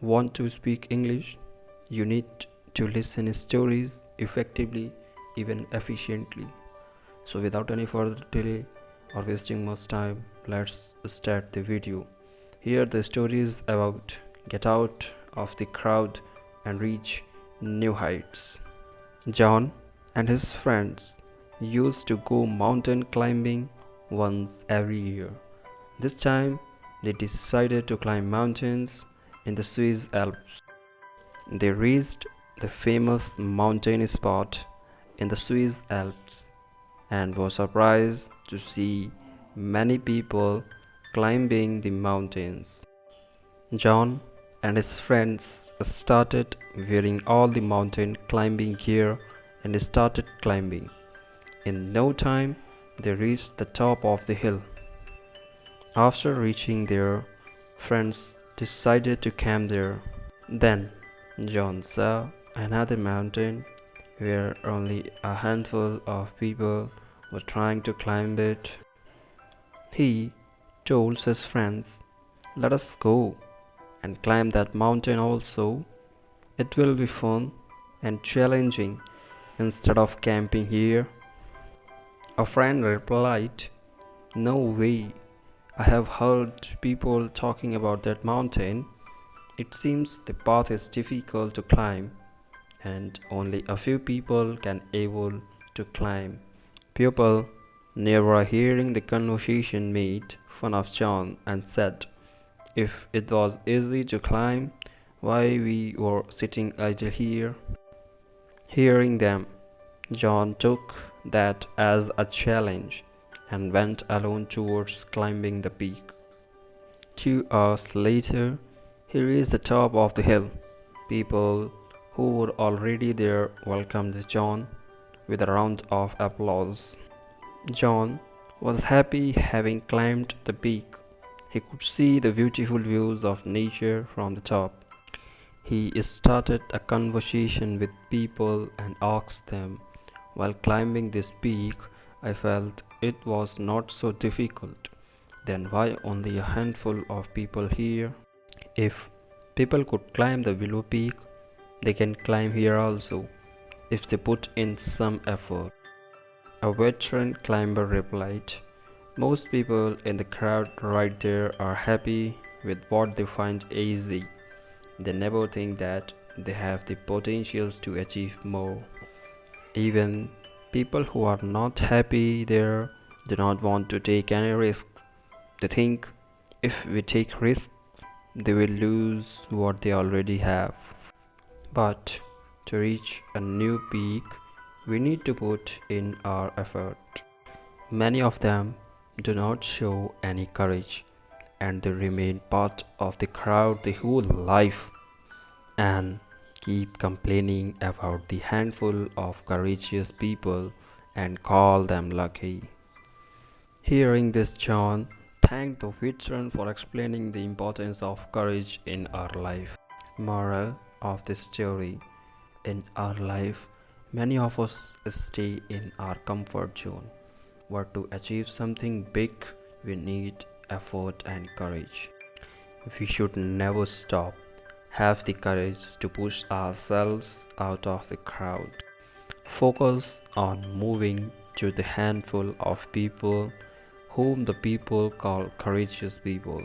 Want to speak English? You need to listen stories effectively, even efficiently. So without any further delay or wasting much time, let's start the video. Here the story is about get out of the crowd and reach new heights. John and his friends used to go mountain climbing once every year. This time they decided to climb mountains in the Swiss Alps. They reached the famous mountain spot in the Swiss Alps and were surprised to see many people climbing the mountains. John and his friends started wearing all the mountain climbing gear and started climbing. In no time, they reached the top of the hill. After reaching there, friends decided to camp there. Then John saw another mountain where only a handful of people were trying to climb it. He told his friends, "Let us go and climb that mountain also. It will be fun and challenging instead of camping here." A friend replied, "No way. I have heard people talking about that mountain. It seems the path is difficult to climb and only a few people can able to climb." People nearby hearing the conversation made fun of John and said, "If it was easy to climb, why we were sitting idle here?" Hearing them, John took that as a challenge and went alone towards climbing the peak. 2 hours later, he reached the top of the hill. People who were already there welcomed John with a round of applause. John was happy having climbed the peak. He could see the beautiful views of nature from the top. He started a conversation with people and asked them, "While climbing this peak, I felt it was not so difficult. Then why only a handful of people here? If people could climb the willow peak, they can climb here also, if they put in some effort." A veteran climber replied, "Most people in the crowd right there are happy with what they find easy. They never think that they have the potential to achieve more. Even people who are not happy there do not want to take any risk. They think if we take risks, they will lose what they already have. But to reach a new peak, we need to put in our effort." Many of them do not show any courage and they remain part of the crowd the whole life and keep complaining about the handful of courageous people and call them lucky. Hearing this, John thanked the veteran for explaining the importance of courage in our life. Moral of this story: in our life, many of us stay in our comfort zone. But to achieve something big, we need effort and courage. We should never stop. Have the courage to push ourselves out of the crowd. Focus on moving to the handful of people whom the people call courageous people.